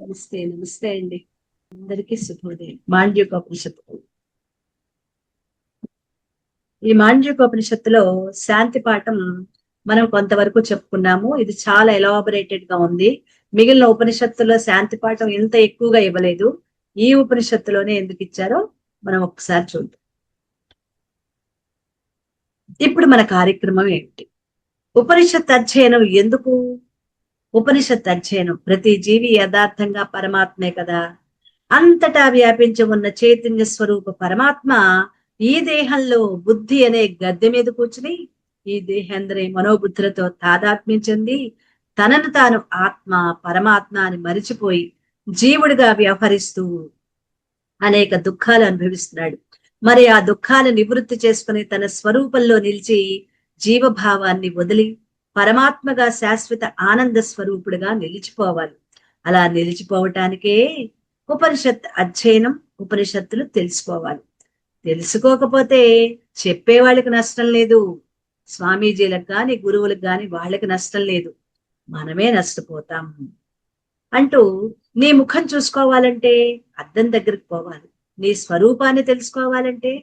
నమస్తే నమస్తే అండి. అందరికీ శుభోదయం. మాండ్యూకోపనిషత్తు. ఈ మాండ్యూకోపనిషత్తులో శాంతి పాఠం మనం కొంతవరకు చెప్పుకున్నాము. ఇది చాలా ఎలాబొరేటెడ్ గా ఉంది. మిగిలిన ఉపనిషత్తుల్లో శాంతి పాఠం ఇంత ఎక్కువగా ఇవ్వలేదు. ఈ ఉపనిషత్తులోనే ఎందుకు ఇచ్చారో మనం ఒకసారి చూద్దాం. ఇప్పుడు మన కార్యక్రమం ఏమిటి? ఉపనిషత్ అధ్యయనం ఎందుకు? ఉపనిషత్ అధ్యయనం ప్రతి జీవి యథార్థంగా పరమాత్మే కదా. అంతటా వ్యాపించి ఉన్న చైతన్య స్వరూప పరమాత్మ ఈ దేహంలో బుద్ధి అనే గద్దె మీద కూర్చుని ఈ దేహేంద్రియ మనోబుద్ధులతో తాదాత్మ్యం చెంది తనను తాను ఆత్మ పరమాత్మ అని మరిచిపోయి జీవుడిగా వ్యవహరిస్తూ అనేక దుఃఖాలు అనుభవిస్తున్నాడు. మరి ఆ దుఃఖాలు నివృత్తి చేసుకుని తన స్వరూపంలో నిలిచి జీవభావాన్ని వదిలి పరమాత్మగా శాశ్వత ఆనంద స్వరూపుడుగా నిలిచిపోవాలి. అలా నిలిచిపోవటానికే ఉపనిషత్ అధ్యయనం, ఉపనిషత్తులు తెలుసుకోవాలి. తెలుసుకోకపోతే చెప్పేవాళ్ళకి నష్టం లేదు, స్వామీజీలకు గాని గురువులకు గాని వాళ్ళకి నష్టం లేదు, మనమే నష్టపోతాం. అంటూ నీ ముఖం చూసుకోవాలంటే అద్దం దగ్గరికి పోవాలి, నీ స్వరూపాన్ని తెలుసుకోవాలంటే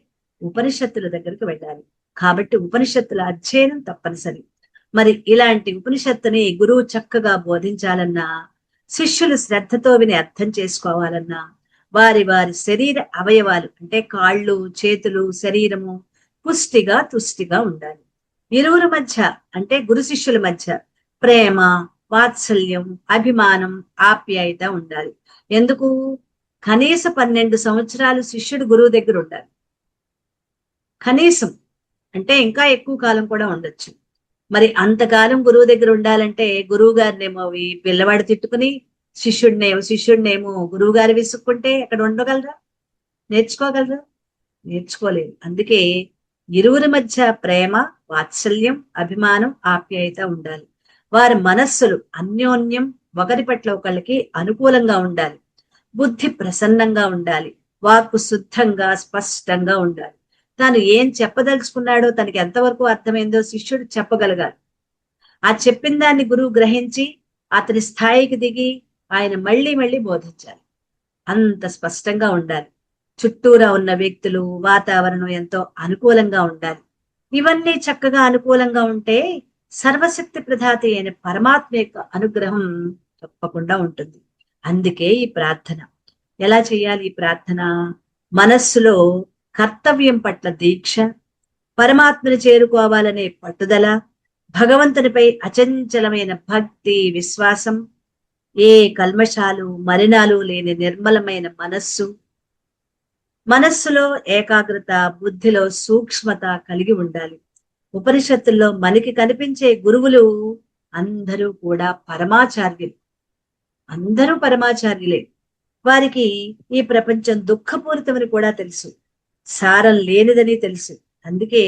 ఉపనిషత్తుల దగ్గరికి వెళ్ళాలి. కాబట్టి ఉపనిషత్తుల అధ్యయనం తప్పనిసరి. మరి ఇలాంటి ఉపనిషత్తుని గురువు చక్కగా బోధించాలన్నా, శిష్యులు శ్రద్ధతో విని అర్థం చేసుకోవాలన్నా, వారి వారి శరీర అవయవాలు అంటే కాళ్ళు చేతులు శరీరము పుష్టిగా తుష్టిగా ఉండాలి. ఇరువురి మధ్య అంటే గురు శిష్యుల మధ్య ప్రేమ వాత్సల్యం అభిమానం ఆప్యాయత ఉండాలి. ఎందుకు? కనీస 12 సంవత్సరాలు శిష్యుడు గురువు దగ్గర ఉండాలి. కనీసం అంటే ఇంకా ఎక్కువ కాలం కూడా ఉండొచ్చు. మరి అంతకాలం గురువు దగ్గర ఉండాలంటే గురువు గారినేమో పిల్లవాడు తిట్టుకుని శిష్యుడినేమో గురువు గారు విసుక్కుంటే అక్కడ ఉండగలరా? నేర్చుకోగలరా? నేర్చుకోలేదు. అందుకే ఇరువురి మధ్య ప్రేమ వాత్సల్యం అభిమానం ఆప్యాయత ఉండాలి. వారి మనస్సులు అన్యోన్యం, ఒకరి పట్ల ఒకళ్ళకి అనుకూలంగా ఉండాలి. బుద్ధి ప్రసన్నంగా ఉండాలి. వాక్కు శుద్ధంగా స్పష్టంగా ఉండాలి. తాను ఏం చెప్పదలుచుకున్నాడో తనకి ఎంతవరకు అర్థమైందో శిష్యుడు చెప్పగలగాలి. ఆ చెప్పిన దాన్ని గురువు గ్రహించి అతని స్థాయికి దిగి ఆయన మళ్ళీ మళ్ళీ బోధించాలి. అంత స్పష్టంగా ఉండాలి. చుట్టూరా ఉన్న వ్యక్తులు వాతావరణం ఎంతో అనుకూలంగా ఉండాలి. ఇవన్నీ చక్కగా అనుకూలంగా ఉంటే సర్వశక్తి ప్రధాతి అయిన పరమాత్మ యొక్క అనుగ్రహం తప్పకుండా ఉంటుంది. అందుకే ఈ ప్రార్థన. ఎలా చేయాలి ఈ ప్రార్థన? మనస్సులో కర్తవ్యం పట్ల దీక్ష, పరమాత్మని చేరుకోవాలనే పట్టుదల, భగవంతునిపై అచంచలమైన భక్తి విశ్వాసం, ఏ కల్మషాలు మలినాలు లేని నిర్మలమైన మనస్సులో ఏకాగ్రత, బుద్ధిలో సూక్ష్మత కలిగి ఉండాలి. ఉపనిషత్తుల్లో మనకి కనిపించే గురువులు అందరూ కూడా పరమాచార్యులు. అందరూ పరమాచార్యులే. వారికి ఈ ప్రపంచం దుఃఖపూరితమని కూడా తెలుసు, సారం లేనిదని తెలుసు. అందుకే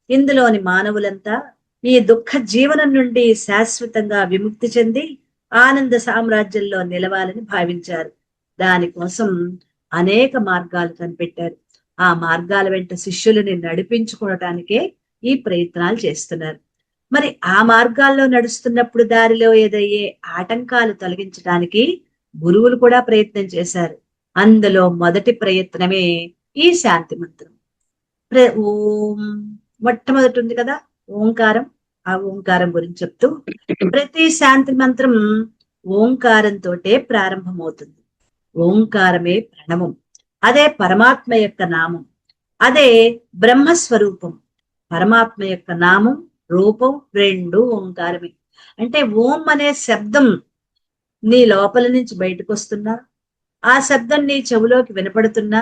ఇందులోని మానవులంతా ఈ దుఃఖ జీవనం నుండి శాశ్వతంగా విముక్తి చెంది ఆనంద సామ్రాజ్యంలో నిలవాలని భావించారు. దానికోసం అనేక మార్గాలు కనిపెట్టారు. ఆ మార్గాల వెంట శిష్యులని నడిపించుకోవటానికే ఈ ప్రయత్నాలు చేస్తున్నారు. మరి ఆ మార్గాల్లో నడుస్తున్నప్పుడు దారిలో ఏదయ్యే ఆటంకాలు తొలగించడానికి గురువులు కూడా ప్రయత్నం చేశారు. అందులో మొదటి ప్రయత్నమే ఈ శాంతి మంత్రం. ఓం మొట్టమొదటి ఉంది కదా ఓంకారం. ఆ ఓంకారం గురించి చెప్తూ ప్రతి శాంతి మంత్రం ఓంకారంతోటే ప్రారంభమవుతుంది. ఓంకారమే ప్రణవం. అదే పరమాత్మ యొక్క నామం. అదే బ్రహ్మస్వరూపం. పరమాత్మ యొక్క నామం రూపం రెండు ఓంకారమే. అంటే ఓం అనే శబ్దం నీ లోపల నుంచి బయటకు వస్తున్నా, ఆ శబ్దం నీ చెవులోకి వినపడుతున్నా,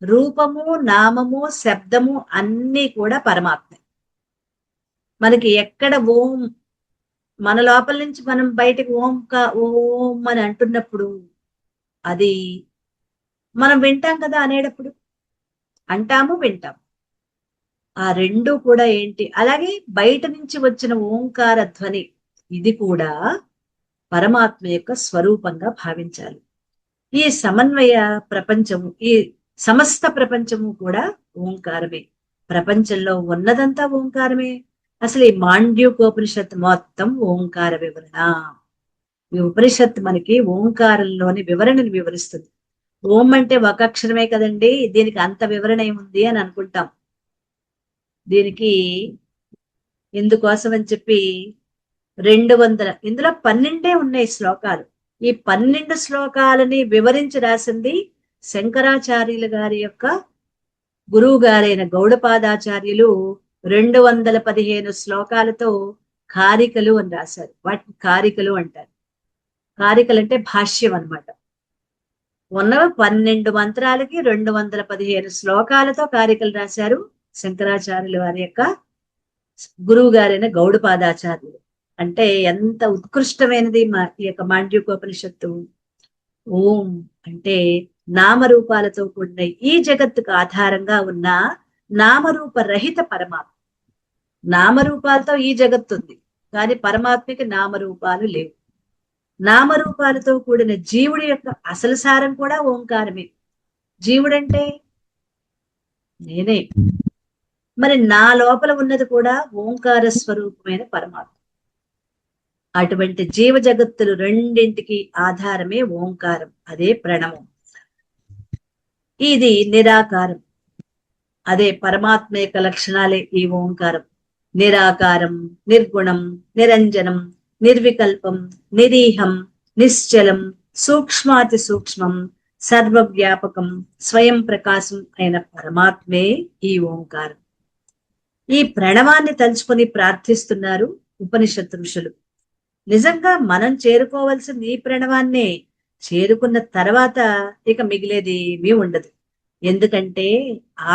రూపము నామము శబ్దము అన్నీ కూడా పరమాత్మే. మనకి ఎక్కడ ఓం మన లోపల నుంచి మనం బయటకు ఓం అని అంటున్నప్పుడు అది మనం వింటాం కదా. అనేటప్పుడు అంటాము వింటాం. ఆ రెండు కూడా ఏంటి? అలాగే బయట నుంచి వచ్చిన ఓంకార ధ్వని ఇది కూడా పరమాత్మ యొక్క స్వరూపంగా భావించాలి. ఈ సమన్వయ ప్రపంచము, ఈ సమస్త ప్రపంచము కూడా ఓంకారమే. ప్రపంచంలో ఉన్నదంతా ఓంకారమే. అసలు ఈ మాండ్యూకోపనిషత్తు మొత్తం ఓంకార వివరణ. ఈ ఉపనిషత్తు మనకి ఓంకారంలోని వివరణను వివరిస్తుంది. ఓం అంటే ఒక అక్షరమే కదండి, దీనికి అంత వివరణ ఏముంది అని అనుకుంటాం. దీనికి ఇందుకోసం అని చెప్పి 200, ఇందులో 12 ఉన్నాయి శ్లోకాలు. ఈ 12 శ్లోకాలని వివరించి రాసింది శంకరాచార్యుల గారి యొక్క గురువు గారైన గౌడపాదాచార్యులు. 215 శ్లోకాలతో కారికలు అని రాశారు. వాటిని కారికలు అంటారు. కారికలు అంటే భాష్యం అన్నమాట. ఉన్నవ 12 మంత్రాలకి 215 శ్లోకాలతో కారికలు రాశారు శంకరాచార్యుల వారి యొక్క గురువు గారైన గౌడపాదాచార్యులు. అంటే ఎంత ఉత్కృష్టమైనది ఈ యొక్క మాండ్యూకోపనిషత్తు. ఓం అంటే నామరూపాలతో కూడిన ఈ జగత్తుకు ఆధారంగా ఉన్న నామరూప రహిత పరమాత్మ. నామరూపాలతో ఈ జగత్తు ఉంది, కానీ పరమాత్మకి నామరూపాలు లేవు. నామరూపాలతో కూడిన జీవుడి యొక్క అసలు సారం కూడా ఓంకారమే. జీవుడంటే నేనే. మరి నా లోపల ఉన్నది కూడా ఓంకార స్వరూపమైన పరమాత్మ. అటువంటి జీవ జగత్తులు రెండింటికి ఆధారమే ఓంకారం, అదే ప్రణవం. ఇది నిరాకారం, అదే పరమాత్మ యొక్క లక్షణాలే ఈ ఓంకారం. నిరాకారం, నిర్గుణం, నిరంజనం, నిర్వికల్పం, నిరీహం, నిశ్చలం, సూక్ష్మాతి సూక్ష్మం, సర్వవ్యాపకం, స్వయం ప్రకాశం అయిన పరమాత్మే ఈ ఓంకారం. ఈ ప్రణవాన్ని తలుచుకొని ప్రార్థిస్తున్నారు ఉపనిషత్ ఋషులు. నిజంగా మనం చేరుకోవలసిన ఈ ప్రణవాన్నే. చేరుకున్న తర్వాత ఇక మిగిలేది ఏమీ ఉండదు. ఎందుకంటే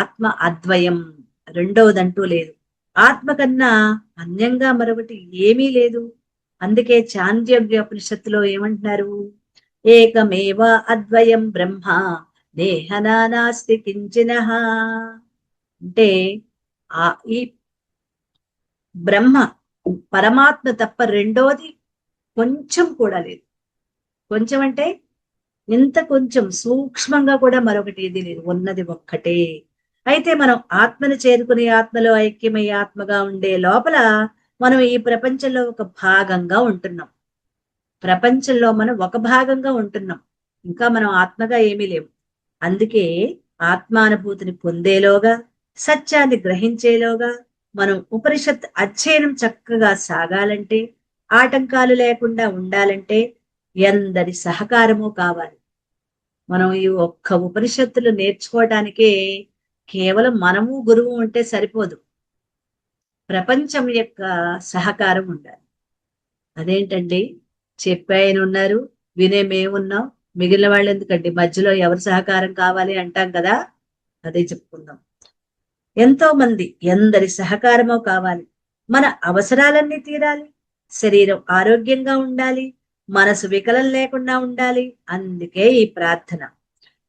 ఆత్మ అద్వయం, రెండవదంటూ లేదు. ఆత్మ కన్నా అన్యంగా మరొకటి ఏమీ లేదు. అందుకే చాంద్యోగ్యోపనిషత్తులో ఏమంటున్నారు? ఏకమేవ అద్వయం బ్రహ్మ దేహనా నాస్తి కించినః. అంటే ఈ బ్రహ్మ పరమాత్మ తప్ప రెండోది కొంచెం కూడా లేదు. కొంచెం అంటే ఇంత కొంచెం సూక్ష్మంగా కూడా మరొకటి ఏది లేదు, ఉన్నది ఒక్కటే. అయితే మనం ఆత్మను చేరుకుని ఆత్మలో ఐక్యమై ఆత్మగా ఉండే లోపల మనం ఈ ప్రపంచంలో ఒక భాగంగా ఉంటున్నాం. ప్రపంచంలో మనం ఒక భాగంగా ఉంటున్నాం, ఇంకా మనం ఆత్మగా ఏమీ లేవు. అందుకే ఆత్మానుభూతిని పొందేలోగా, సత్యాన్ని గ్రహించేలోగా మనం ఉపనిషత్ అధ్యయనం చక్కగా సాగాలంటే, ఆటంకాలు లేకుండా ఉండాలంటే ఎందరి సహకారము కావాలి. మనం ఈ ఒక్క ఉపనిషత్తులు నేర్చుకోవడానికే కేవలం మనము గురువు ఉంటే సరిపోదు, ప్రపంచం యొక్క సహకారం ఉండాలి. అదేంటండి, చెప్పాయన ఉన్నారు, వినే మేమున్నాం, మిగిలిన వాళ్ళు ఎందుకండి, మధ్యలో ఎవరి సహకారం కావాలి అంటాం కదా, అదే చెప్పుకుందాం. ఎంతో మంది ఎందరి సహకారమో కావాలి. మన అవసరాలన్నీ తీరాలి, శరీరం ఆరోగ్యంగా ఉండాలి, మనసు వికలం లేకుండా ఉండాలి. అందుకే ఈ ప్రార్థన.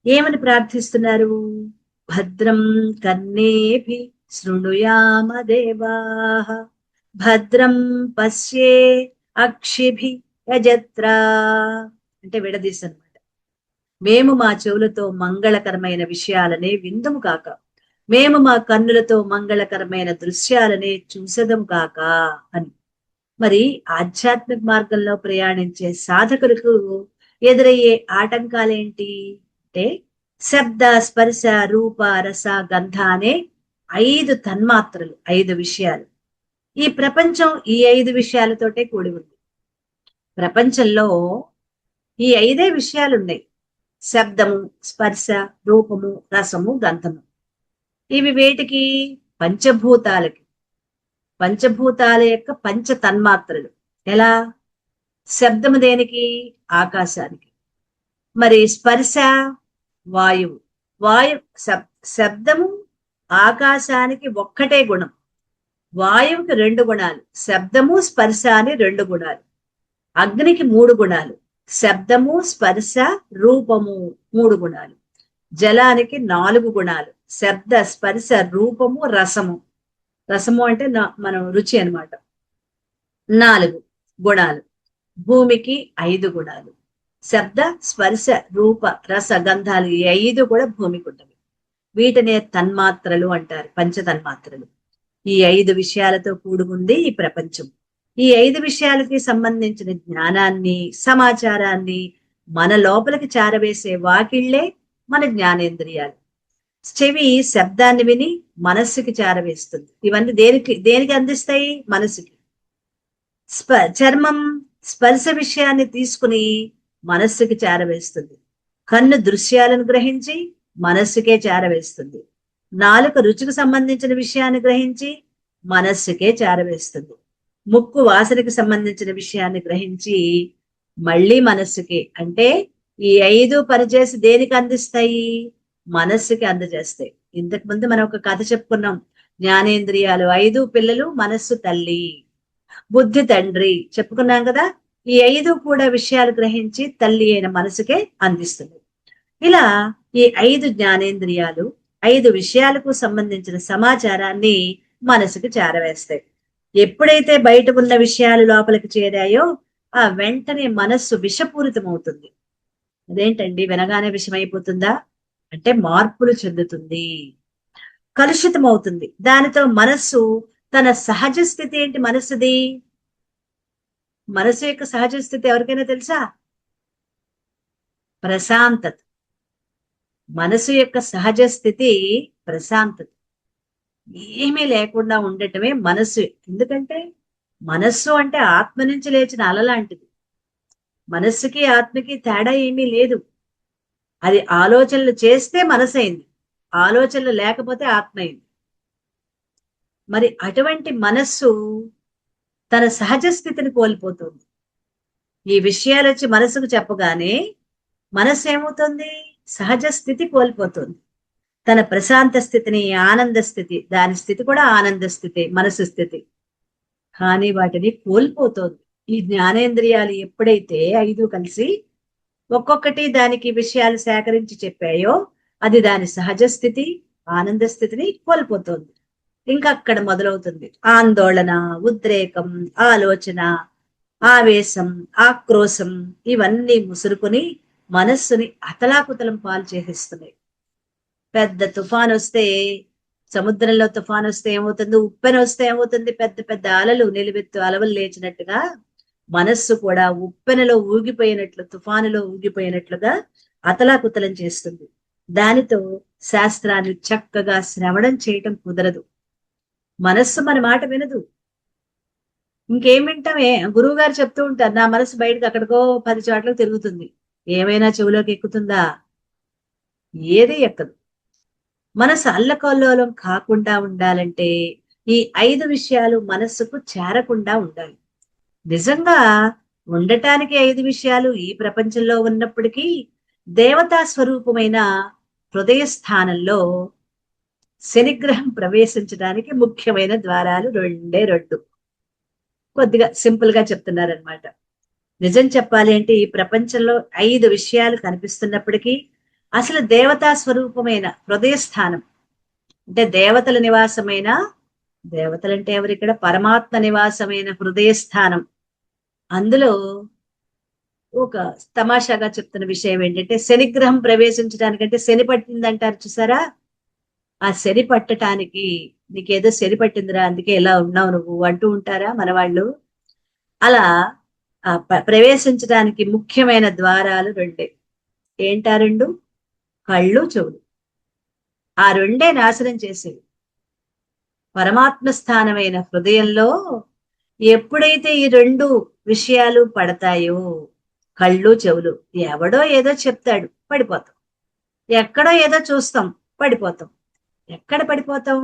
ఏమని ప్రార్థిస్తున్నారు? భద్రం కర్ణేభి శృణుయామ దేవాః, భద్రం పశ్యే అక్షిభి యజత్రా. అంటే విడదీసి అన్నమాట. మేము మా చెవులతో మంగళకరమైన విషయాలనే విందుము కాక, మేము మా కన్నులతో మంగళకరమైన దృశ్యాలనే చూసెదము కాక అని. మరి ఆధ్యాత్మిక మార్గంలో ప్రయాణించే సాధకులకు ఎదురయ్యే ఆటంకాలేంటి అంటే, శబ్ద, స్పర్శ, రూప, రస, గంధ అనే 5 తన్మాత్రలు, 5 విషయాలు. ఈ ప్రపంచం ఈ 5 విషయాలతోటే కూడి ఉంది. ప్రపంచంలో ఈ 5 విషయాలు ఉన్నాయి: శబ్దము, స్పర్శ, రూపము, రసము, గంధము. ఇవి వేటికి? పంచభూతాలకి. పంచభూతాల యొక్క పంచ తన్మాత్రలు. ఎలా? శబ్దము దేనికి? ఆకాశానికి. మరి స్పర్శ వాయువు. శబ్దము ఆకాశానికి ఒక్కటే గుణం, వాయువుకి 2 గుణాలు. శబ్దము స్పర్శ అని 2 గుణాలు. అగ్నికి 3 గుణాలు, శబ్దము స్పర్శ రూపము 3 గుణాలు. జలానికి 4 గుణాలు, శబ్ద స్పర్శ రూపము రసము. రసము అంటే మనం రుచి అన్నమాట, 4 గుణాలు. భూమికి 5 గుణాలు, శబ్ద స్పర్శ రూప రస గంధాలు ఈ 5 కూడా భూమికి ఉంటవి. వీటినే తన్మాత్రలు అంటారు, పంచతన్మాత్రలు. ఈ 5 విషయాలతో కూడుకుంది ఈ ప్రపంచం. ఈ 5 విషయాలకి సంబంధించిన జ్ఞానాన్ని, సమాచారాన్ని మన లోపలికి చేరవేసే వాకిళ్లే మన జ్ఞానేంద్రియాలు. చెవి శబ్దాన్ని విని మనస్సుకి చేరవేస్తుంది. ఇవన్నీ దేనికి అందిస్తాయి? మనసుకి. చర్మం స్పర్శ విషయాన్ని తీసుకుని మనస్సుకి చేరవేస్తుంది. కన్ను దృశ్యాలను గ్రహించి మనస్సుకే చేరవేస్తుంది. నాలుక రుచికి సంబంధించిన విషయాన్ని గ్రహించి మనస్సుకే చేరవేస్తుంది. ముక్కు వాసనకి సంబంధించిన విషయాన్ని గ్రహించి మళ్ళీ మనస్సుకి. అంటే ఈ 5 పనిచేసి దేనికి అందిస్తాయి? మనస్సుకి అందజేస్తాయి. ఇంతకు ముందు మనం ఒక కథ చెప్పుకున్నాం. జ్ఞానేంద్రియాలు 5, పిల్లలు, మనస్సు తల్లి, బుద్ధి తండ్రి చెప్పుకున్నాం కదా. ఈ 5 కూడా విషయాలు గ్రహించి తల్లి అయిన మనసుకే అందిస్తుంది. ఇలా ఈ 5 జ్ఞానేంద్రియాలు 5 విషయాలకు సంబంధించిన సమాచారాన్ని మనసుకు చేరవేస్తాయి. ఎప్పుడైతే బయట ఉన్న విషయాలు లోపలికి చేరాయో ఆ వెంటనే మనస్సు విషపూరితమవుతుంది. అదేంటండి వినగానే విషమైపోతుందా అంటే మార్పులు చెందుతుంది, కలుషితమవుతుంది. దానితో మనస్సు తన సహజ స్థితి ఏంటి? మనస్సుది మనసు యొక్క సహజ స్థితి ఎవరికైనా తెలుసా? ప్రశాంతత. మనసు యొక్క సహజ స్థితి ప్రశాంతత. ఏమీ లేకుండా ఉండటమే మనస్సు. ఎందుకంటే మనస్సు అంటే ఆత్మ నుంచి లేచిన అల లాంటిది. మనస్సుకి ఆత్మకి తేడా ఏమీ లేదు. అది ఆలోచనలు చేస్తే మనసు అయింది, ఆలోచనలు లేకపోతే ఆత్మ అయింది. మరి అటువంటి మనస్సు తన సహజ స్థితిని కోల్పోతుంది. ఈ విషయాలు వచ్చి మనసుకు చెప్పగానే మనస్సు ఏమవుతుంది? సహజ స్థితి కోల్పోతుంది. తన ప్రశాంత స్థితిని, ఆనంద స్థితి, దాని స్థితి కూడా ఆనంద స్థితి, మనసు స్థితి. కానీ వాటిని కోల్పోతుంది. ఈ జ్ఞానేంద్రియాలు ఎప్పుడైతే 5 కలిసి ఒక్కొక్కటి దానికి విషయాలు సేకరించి చెప్పాయో అది దాని సహజ స్థితి, ఆనంద స్థితిని కోల్పోతుంది. ఇంకా అక్కడ మొదలవుతుంది ఆందోళన, ఉద్రేకం, ఆలోచన, ఆవేశం, ఆక్రోశం. ఇవన్నీ ముసురుకుని మనస్సుని అతలాకుతలం పాలు చేసేస్తున్నాయి. పెద్ద తుఫాన్ వస్తే, సముద్రంలో తుఫాన్ వస్తే ఏమవుతుంది? ఉప్పెన వస్తే ఏమవుతుంది? పెద్ద పెద్ద అలలు, నిలువెత్తు అలవలు లేచినట్టుగా మనస్సు కూడా ఉప్పెనలో ఊగిపోయినట్లు, తుఫానులో ఊగిపోయినట్లుగా అతలాకుతలం చేస్తుంది. దానితో శాస్త్రాన్ని చక్కగా శ్రవణం చేయటం కుదరదు. మనస్సు మన మాట వినదు. ఇంకేం వింటామే? గురువు గారు చెప్తూ ఉంటారు, నా మనసు బయటకు అక్కడికో 10 చోట్లకు తిరుగుతుంది. ఏమైనా చెవులోకి ఎక్కుతుందా? ఏది ఎక్కదు. మనసు అల్లకల్లోలం కాకుండా ఉండాలంటే ఈ 5 విషయాలు మనస్సుకు చేరకుండా ఉండాలి. నిజంగా ఉండటానికి 5 విషయాలు ఈ ప్రపంచంలో ఉన్నప్పటికీ దేవతా స్వరూపమైన హృదయ స్థానంలో శనిగ్రహం ప్రవేశించడానికి ముఖ్యమైన ద్వారాలు 2. కొద్దిగా సింపుల్ గా చెప్తున్నారనమాట. నిజం చెప్పాలి అంటే ఈ ప్రపంచంలో 5 విషయాలు కనిపిస్తున్నప్పటికీ అసలు దేవతా స్వరూపమైన హృదయ స్థానం అంటే దేవతల నివాసమైన, దేవతలంటే ఎవరిక్కడ? పరమాత్మ నివాసమైన హృదయ స్థానం. అందులో ఒక తమాషాగా చెప్తున్న విషయం ఏంటంటే శనిగ్రహం ప్రవేశించడానికంటే శని పట్టిందంటారు చూసారా? ఆ శని పట్టటానికి నీకేదో శని పట్టిందిరా అందుకే ఎలా ఉన్నావు నువ్వు అంటూ ఉంటారా మన వాళ్ళు? అలా ప్రవేశించడానికి ముఖ్యమైన ద్వారాలు 2. ఏంటా 2? కళ్ళు, చెవులు. ఆ 2 నాశనం చేసేవి. పరమాత్మ స్థానమైన హృదయంలో ఎప్పుడైతే ఈ 2 విషయాలు పడతాయో, కళ్ళు, చెవులు, ఎవడో ఏదో చెప్తాడు పడిపోతాం, ఎక్కడో ఏదో చూస్తాం పడిపోతాం. ఎక్కడ పడిపోతాం?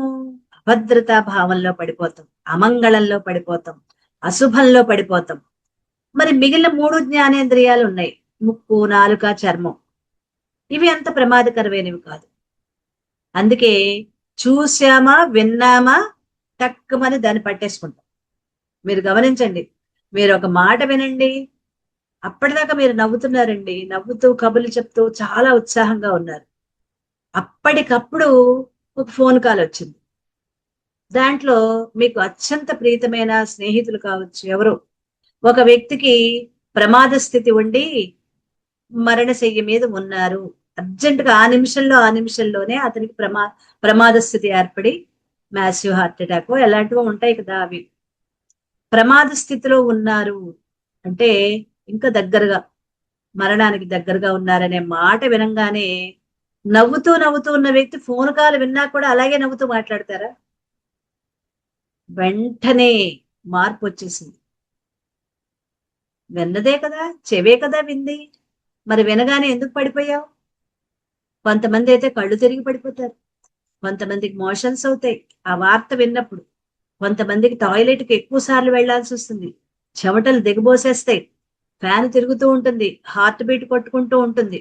అభద్రతా భావంలో పడిపోతాం, అమంగళంలో పడిపోతాం, అశుభంలో పడిపోతాం. మరి మిగిలిన 3 జ్ఞానేంద్రియాలు ఉన్నాయి, ముక్కు, నాలుక, చర్మం. ఇవి అంత ప్రమాదకరమైనవి కాదు. అందుకే చూసామా, విన్నామా, టక్కుమని దాన్ని పట్టేసుకుంటాం. మీరు గమనించండి, మీరు ఒక మాట వినండి, అప్పటిదాకా మీరు నవ్వుతున్నారండి, నవ్వుతూ కబుర్లు చెప్తూ చాలా ఉత్సాహంగా ఉన్నారు. అప్పటికప్పుడు ఒక ఫోన్ కాల్ వచ్చింది. దాంట్లో మీకు అత్యంత ప్రీతమైన స్నేహితులు కావచ్చు, ఎవరో ఒక వ్యక్తికి ప్రమాద స్థితి ఉండి మరణశయ్య మీద ఉన్నారు. అర్జెంటుగా ఆ నిమిషంలోనే అతనికి ప్రమాద స్థితి ఏర్పడి మ్యాసివ్ హార్ట్ అటాక్ ఎలాంటివో ఉంటాయి కదా అవి. ప్రమాద స్థితిలో ఉన్నారు అంటే ఇంకా దగ్గరగా, మరణానికి దగ్గరగా ఉన్నారనే మాట వినంగానే నవ్వుతూ నవ్వుతూ ఉన్న వ్యక్తి ఫోన్ కాల్ విన్నా కూడా అలాగే నవ్వుతూ మాట్లాడతారా? వెంటనే మార్పు వచ్చేసింది. విన్నదే కదా, చెవే కదా వింది, మరి వినగానే ఎందుకు పడిపోయావు? కొంతమంది అయితే కళ్ళు తిరిగి పడిపోతారు, కొంతమందికి మోషన్స్ అవుతాయి ఆ వార్త విన్నప్పుడు, కొంతమందికి టాయిలెట్ కి ఎక్కువ సార్లు వెళ్లాల్సి వస్తుంది, చెమటలు దిగబోసేస్తాయి, ఫ్యాన్ తిరుగుతూ ఉంటుంది, హార్ట్ బీట్ కొట్టుకుంటూ ఉంటుంది.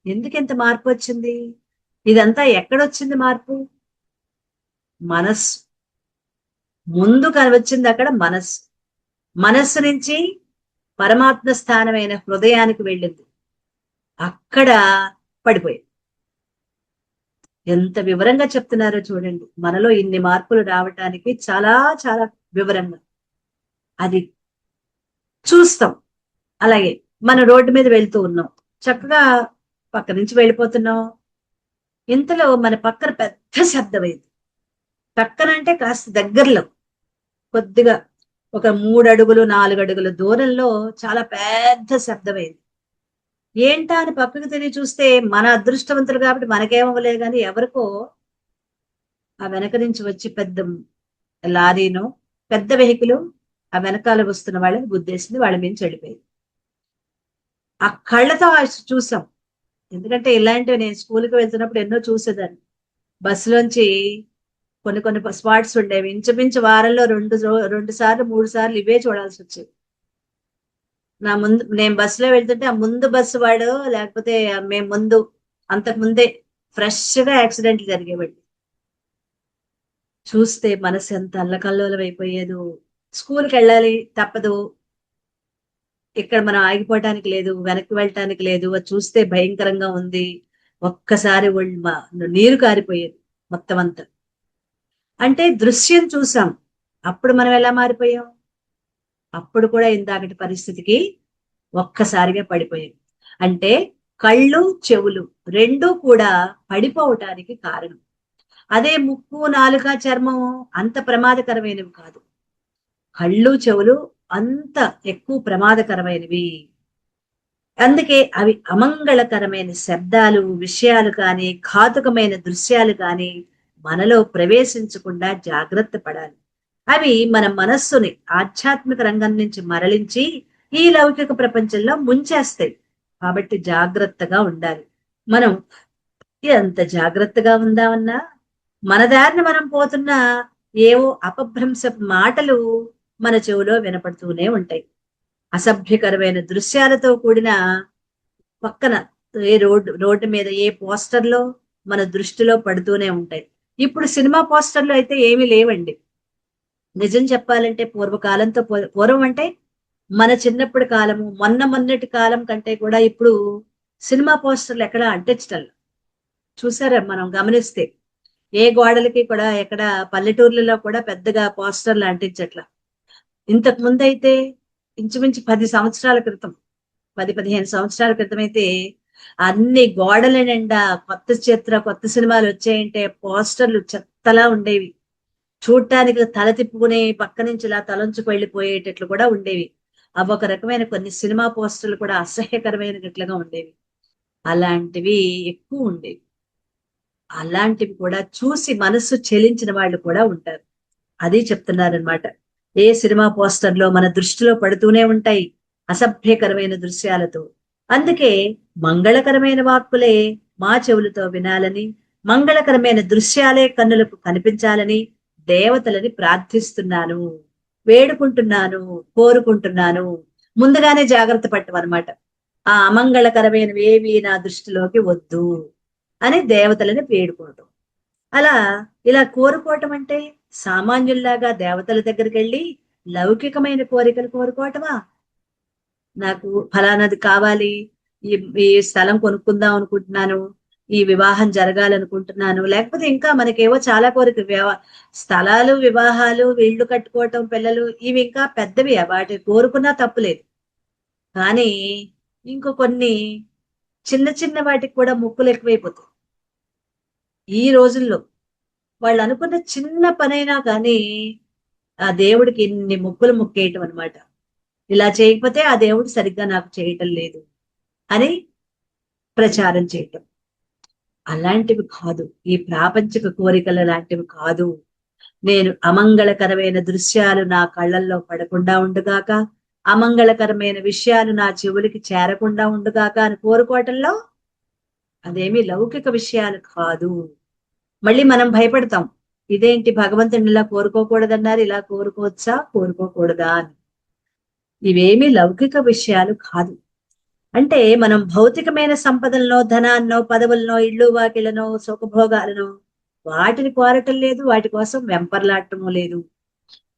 ఎందుకు ఇంత మార్పు వచ్చింది? ఇదంతా ఎక్కడొచ్చింది మార్పు? మనస్సు. ముందు వచ్చింది అక్కడ మనస్సు. మనస్సు నుంచి పరమాత్మ స్థానమైన హృదయానికి వెళ్ళింది, అక్కడ పడిపోయింది. ఎంత వివరంగా చెప్తున్నారో చూడండి. మనలో ఇన్ని మార్పులు రావటానికి చాలా చాలా వివరంగా అది చూస్తాం. అలాగే మన రోడ్డు మీద వెళ్తూ ఉన్నాం, చక్కగా పక్క నుంచి వెళ్ళిపోతున్నాం, ఇంతలో మన పక్కన పెద్ద శబ్దమైంది. పక్కనంటే కాస్త దగ్గరలో, కొద్దిగా ఒక 3 అడుగులు 4 అడుగుల దూరంలో చాలా పెద్ద శబ్దమైంది. ఏంటా అని పక్కకు తిరిగి చూస్తే మన అదృష్టవంతులు కాబట్టి మనకేమవ్వలేదు, కానీ ఎవరికో ఆ వెనక నుంచి వచ్చి పెద్ద లారీనో పెద్ద వెహికల్ ఆ వెనకాల వస్తున్న వాళ్ళని గుద్దేసింది, వాళ్ళ మీద చెడిపోయింది. ఆ కళ్ళతో చూసాం. ఎందుకంటే ఇలాంటివి నేను స్కూల్కి వెళ్తున్నప్పుడు ఎన్నో చూసేదాన్ని. బస్సులోంచి కొన్ని కొన్ని స్పాట్స్ ఉండేవి, ఇంచుమించు వారంలో 2 సార్లు 3 సార్లు ఇవే చూడాల్సి వచ్చేది. నా ముందు నేను బస్సులో వెళ్తుంటే ఆ ముందు బస్సు వాడు, లేకపోతే మేము ముందు, అంతకు ముందే ఫ్రెష్ గా యాక్సిడెంట్లు జరిగేవాడి. చూస్తే మనసు ఎంత అల్లకల్లోలం అయిపోయేదో. స్కూల్కి వెళ్ళాలి తప్పదు, ఇక్కడ మనం ఆగిపోవటానికి లేదు, వెనక్కి వెళ్ళటానికి లేదు, అది చూస్తే భయంకరంగా ఉంది. ఒక్కసారి నీరు కారిపోయేది మొత్తం అంతా. అంటే దృశ్యం చూసాం, అప్పుడు మనం ఎలా మారిపోయాం? అప్పుడు కూడా ఇందాకటి పరిస్థితికి ఒక్కసారిగా పడిపోయాం. అంటే కళ్ళు చెవులు రెండూ కూడా పడిపోవటానికి కారణం. అదే ముక్కు నాలుక చర్మం అంత ప్రమాదకరమైనవి కాదు, కళ్ళు చెవులు అంత ఎక్కువ ప్రమాదకరమైనవి. అందుకే అవి అమంగళకరమైన శబ్దాలు విషయాలు కానీ ఘాతుకమైన దృశ్యాలు కానీ మనలో ప్రవేశించకుండా జాగ్రత్త పడాలి. అవి మన మనస్సుని ఆధ్యాత్మిక రంగం నుంచి మరలించి ఈ లౌకిక ప్రపంచంలో ముంచేస్తాయి. కాబట్టి జాగ్రత్తగా ఉండాలి. మనం ఎంత జాగ్రత్తగా ఉందామన్నా మన దారిని మనం పోతున్నా ఏవో అపభ్రంశ మాటలు మన చెవిలో వినపడుతూనే ఉంటాయి. అసభ్యకరమైన దృశ్యాలతో కూడిన పక్కన ఏ రోడ్డు మీద ఏ పోస్టర్లో మన దృష్టిలో పడుతూనే ఉంటాయి. ఇప్పుడు సినిమా పోస్టర్లు అయితే ఏమీ లేవండి. నిజం చెప్పాలంటే పూర్వకాలంతో పూర్వం అంటే మన చిన్నప్పటి కాలము, మొన్నటి కాలం కంటే కూడా ఇప్పుడు సినిమా పోస్టర్లు ఎక్కడ అంటించటం చూసారా మనం గమనిస్తే? ఏ గోడలకి కూడా ఎక్కడ పల్లెటూర్లలో కూడా పెద్దగా పోస్టర్లు అంటించట్ల. ఇంతకు ముందు అయితే ఇంచుమించు 10 సంవత్సరాల క్రితం, 10-15 సంవత్సరాల క్రితం అయితే అన్ని గోడల నిండా కొత్త చిత్ర కొత్త సినిమాలు వచ్చాయంటే పోస్టర్లు చెత్తలా ఉండేవి. చూడటానికి తల తిప్పుకునే పక్క నుంచి ఇలా తలంచుకు వెళ్ళిపోయేటట్లు కూడా ఉండేవి. అవి ఒక రకమైన కొన్ని సినిమా పోస్టర్లు కూడా అసహ్యకరమైనట్లుగా ఉండేవి. అలాంటివి ఎక్కువ ఉండేవి. అలాంటివి కూడా చూసి మనస్సు చెలించిన వాళ్ళు కూడా ఉంటారు. అది చెప్తున్నారనమాట. ఏ సినిమా పోస్టర్లో మన దృష్టిలో పడుతూనే ఉంటాయి అసభ్యకరమైన దృశ్యాలతో. అందుకే మంగళకరమైన వాక్కులే మా చెవులతో వినాలని, మంగళకరమైన దృశ్యాలే కన్నులకు కనిపించాలని దేవతలని ప్రార్థిస్తున్నాను, వేడుకుంటున్నాను, కోరుకుంటున్నాను. ముందుగానే జాగ్రత్త పట్టమన్నమాట. ఆ అమంగళకరమైనవి ఏవి నా దృష్టిలోకి వద్దు అని దేవతలని వేడుకోవటం. అలా ఇలా కోరుకోవటం అంటే సామాన్యుల్లాగా దేవతల దగ్గరికి వెళ్ళి లౌకికమైన కోరికలు కోరుకోవటమా? నాకు ఫలానాది కావాలి, ఈ ఈ స్థలం కొనుక్కుందాం అనుకుంటున్నాను, ఈ వివాహం జరగాలనుకుంటున్నాను, లేకపోతే ఇంకా మనకేవో చాలా కోరిక, స్థలాలు, వివాహాలు, ఇళ్ళు కట్టుకోవటం, పిల్లలు, ఇవి ఇంకా పెద్దవి, వాటి కోరుకున్నా తప్పులేదు. కానీ ఇంకో కొన్ని చిన్న చిన్న వాటికి కూడా ముక్కులు ఎక్కువైపోతాయి ఈ రోజుల్లో. వాళ్ళు అనుకున్న చిన్న పనైనా కానీ ఆ దేవుడికి ఇన్ని మొక్కులు మొక్కేయటం అనమాట. ఇలా చేయకపోతే ఆ దేవుడు సరిగ్గా నాకు చేయటం లేదు అని ప్రచారం చేయటం. అలాంటివి కాదు. ఈ ప్రాపంచిక కోరికల లాంటివి కాదు. నేను అమంగళకరమైన దృశ్యాలు నా కళ్ళల్లో పడకుండా ఉండుగాక, అమంగళకరమైన విషయాలు నా చెవులకి చేరకుండా ఉండుగాక అని కోరుకోవటంలో అదేమి లౌకిక విషయాలు కాదు. మళ్ళీ మనం భయపడతాం. ఇదేంటి భగవంతుని ఇలా కోరుకోకూడదన్నారు, ఇలా కోరుకోవచ్చా కోరుకోకూడదా అని. ఇవేమి లౌకిక విషయాలు కాదు. అంటే మనం భౌతికమైన సంపదలనో, ధనాన్నో, పదవులనో, ఇళ్ళు వాకిలనో, సుఖభోగాలనో వాటిని కోరటం లేదు, వాటి కోసం వెంపర్లాడటము లేదు,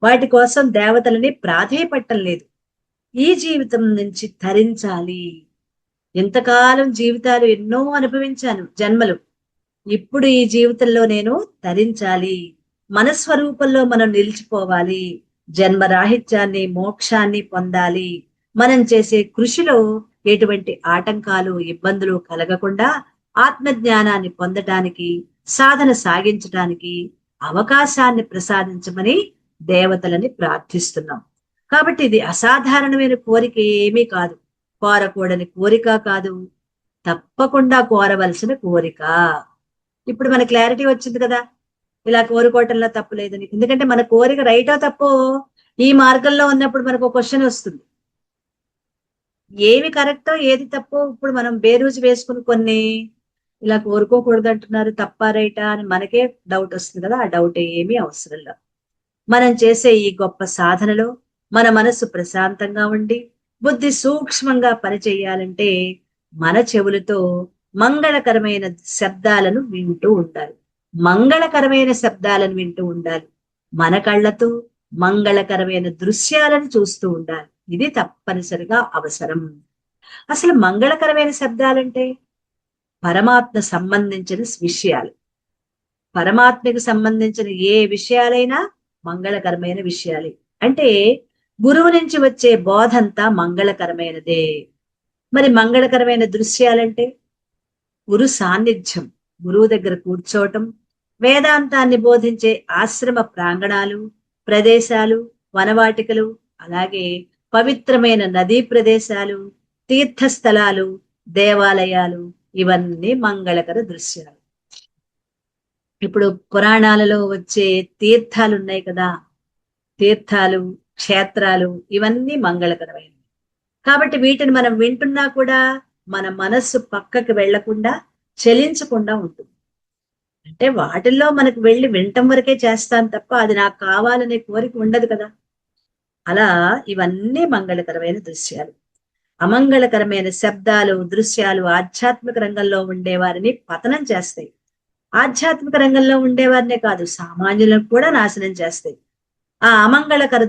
వాటి కోసం దేవతలని ప్రాధేయపడటం లేదు. ఈ జీవితం నుంచి తరించాలి. ఇంతకాలం జీవితాలు ఎన్నో అనుభవించాను, జన్మలు. ఇప్పుడు ఈ జీవితంలో నేను తరించాలి. మన స్వరూపంలో మనం నిలిచిపోవాలి. జన్మరాహిత్యాన్ని, మోక్షాన్ని పొందాలి. మనం చేసే కృషిలో ఎటువంటి ఆటంకాలు, ఇబ్బందులు కలగకుండా ఆత్మజ్ఞానాన్ని పొందటానికి, సాధన సాగించటానికి అవకాశాన్ని ప్రసాదించమని దేవతలని ప్రార్థిస్తున్నాం. కాబట్టి ఇది అసాధారణమైన కోరిక ఏమీ కాదు. కోరకూడని కోరిక కాదు, తప్పకుండా కోరవలసిన కోరిక. ఇప్పుడు మన క్లారిటీ వచ్చింది కదా, ఇలా కోరుకోవటంలో తప్పు లేదని. ఎందుకంటే మన కోరిక రైటో తప్పో ఈ మార్గంలో ఉన్నప్పుడు మనకు క్వశ్చన్ వస్తుంది. ఏవి కరెక్టో ఏది తప్పో ఇప్పుడు మనం బేరూజు వేసుకుని కొన్ని ఇలా కోరుకోకూడదు అంటున్నారు, తప్ప రైటా అని మనకే డౌట్ వస్తుంది కదా. ఆ డౌట్ ఏమీ అవసరం లేదు. మనం చేసే ఈ గొప్ప సాధనలో మన మనసు ప్రశాంతంగా ఉండి బుద్ధి సూక్ష్మంగా పనిచేయాలంటే మన చెవులతో మంగళకరమైన శబ్దాలను వింటూ ఉండాలి. మంగళకరమైన శబ్దాలను వింటూ ఉండాలి. మన కళ్ళతో మంగళకరమైన దృశ్యాలను చూస్తూ ఉండాలి. ఇది తప్పనిసరిగా అవసరం. అసలు మంగళకరమైన శబ్దాలంటే పరమాత్మ సంబంధించిన విషయాలు. పరమాత్మకు సంబంధించిన ఏ విషయాలైనా మంగళకరమైన విషయాలే. అంటే గురువు నుంచి వచ్చే బోధంతా మంగళకరమైనదే. మరి మంగళకరమైన దృశ్యాలంటే గురు సాన్నిధ్యం, గురువు దగ్గర కూర్చోవటం, వేదాంతాన్ని బోధించే ఆశ్రమ ప్రాంగణాలు, ప్రదేశాలు, వనవాటికలు, అలాగే పవిత్రమైన నదీ ప్రదేశాలు, తీర్థస్థలాలు, దేవాలయాలు, ఇవన్నీ మంగళకర దృశ్యాలు. ఇప్పుడు పురాణాలలో వచ్చే తీర్థాలు ఉన్నాయి కదా, తీర్థాలు, క్షేత్రాలు, ఇవన్నీ మంగళకరమైనవి. కాబట్టి వీటిని మనం వింటున్నా కూడా మన మనస్సు పక్కకి వెళ్లకుండా, చలించకుండా ఉంటుంది. అంటే వాటిల్లో మనకు వెళ్ళి వినటం వరకే చేస్తాను తప్ప అది నాకు కావాలనే కోరిక ఉండదు కదా. అలా ఇవన్నీ మంగళకరమైన దృశ్యాలు. అమంగళకరమైన శబ్దాలు, దృశ్యాలు ఆధ్యాత్మిక రంగంలో ఉండేవారిని పతనం చేస్తాయి. ఆధ్యాత్మిక రంగంలో ఉండేవారినే కాదు, సామాన్యులను కూడా నాశనం చేస్తాయి. ఆ అమంగళకర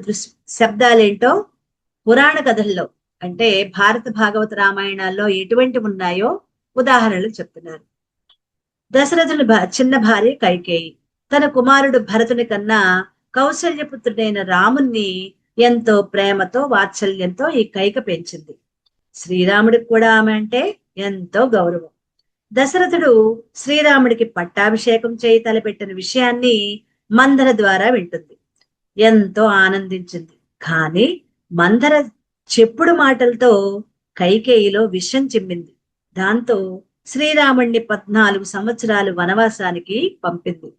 శబ్దాలేంటో పురాణ కథల్లో, అంటే భారత భాగవత రామాయణాల్లో ఎటువంటి ఉన్నాయో ఉదాహరణలు చెప్తున్నారు. దశరథుని చిన్న భార్య కైకేయి తన కుమారుడు భరతుని కన్నా కౌశల్యపుత్రుడైన రాముణ్ణి ఎంతో ప్రేమతో, వాత్సల్యంతో ఈ కైక పెంచింది. శ్రీరాముడికి కూడా ఆమె అంటే ఎంతో గౌరవం. దశరథుడు శ్రీరాముడికి పట్టాభిషేకం చేయి తలపెట్టిన విషయాన్ని మందర ద్వారా వింటుంది. ఎంతో ఆనందించింది. కానీ మందర చెప్పుడు మాటలతో కైకేయిలో విషం చిమ్మింది. దాంతో శ్రీరాముణ్ణి 14 సంవత్సరాలు వనవాసానికి పంపింది.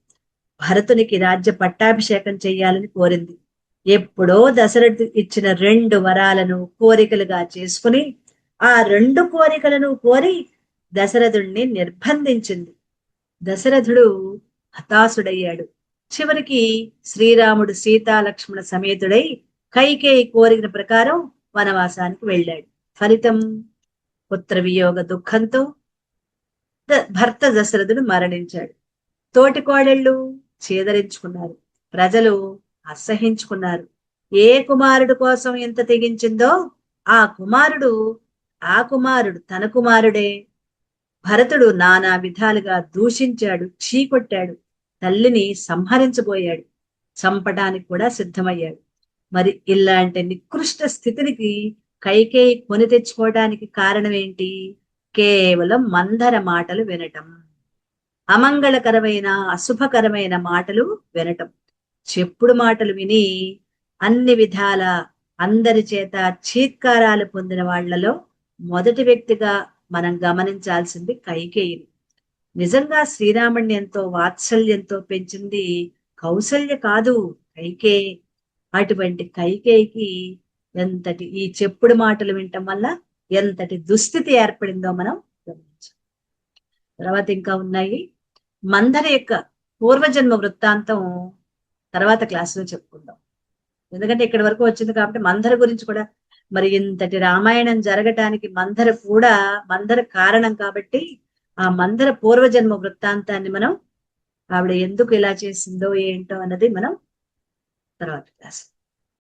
భరతునికి రాజ్య పట్టాభిషేకం చెయ్యాలని కోరింది. ఎప్పుడో దశరథుడు ఇచ్చిన 2 వరాలను కోరికలుగా చేసుకుని ఆ 2 కోరికలను కోరి దశరథుణ్ణి నిర్బంధించింది. దశరథుడు హతాశుడయ్యాడు. చివరికి శ్రీరాముడు సీతాలక్ష్మణ సమేతుడై కైకేయి కోరిన ప్రకారం వనవాసానికి వెళ్ళాడు. ఫలితం పుత్ర వియోగ దుఃఖంతో భర్త దశరథుడు మరణించాడు. తోటి కోడళ్ళు చేదరించుకున్నారు. ప్రజలు అసహించుకున్నారు. ఏ కుమారుడు కోసం ఎంత తెగించిందో ఆ కుమారుడు తన కుమారుడే. భరతుడు నానా విధాలుగా దూషించాడు, చీకొట్టాడు, తల్లిని సంహరించబోయాడు, చంపడానికి కూడా సిద్ధమయ్యాడు. మరి ఇలాంటి నికృష్ట స్థితికి కైకేయి కొని తెచ్చుకోవడానికి కారణం ఏంటి? కేవలం మందర మాటలు వినటం, అమంగళకరమైన, అశుభకరమైన మాటలు వినటం. చెప్పుడు మాటలు విని అన్ని విధాల అందరి చేత చీత్కారాలు పొందిన వాళ్ళలో మొదటి వ్యక్తిగా మనం గమనించాల్సింది కైకేయిని. నిజంగా శ్రీరాముడిని ఎంతో వాత్సల్యంతో పెంచింది కౌసల్య కాదు, కైకేయి. అటువంటి కైకేయికి ఎంతటి ఈ చెప్పుడు మాటలు వినటం వల్ల ఎంతటి దుస్థితి ఏర్పడిందో మనం గమనించాం. తర్వాత ఇంకా ఉన్నాయి. మందర యొక్క పూర్వజన్మ వృత్తాంతం తర్వాత క్లాసులో చెప్పుకుందాం. ఎందుకంటే ఇక్కడి వరకు వచ్చింది కాబట్టి మందర గురించి కూడా, మరి ఇంతటి రామాయణం జరగటానికి మందర కారణం కాబట్టి ఆ మందర పూర్వజన్మ వృత్తాంతాన్ని మనం, ఆవిడ ఎందుకు ఇలా చేసిందో ఏంటో అన్నది మనం తర్వాత క్లాస్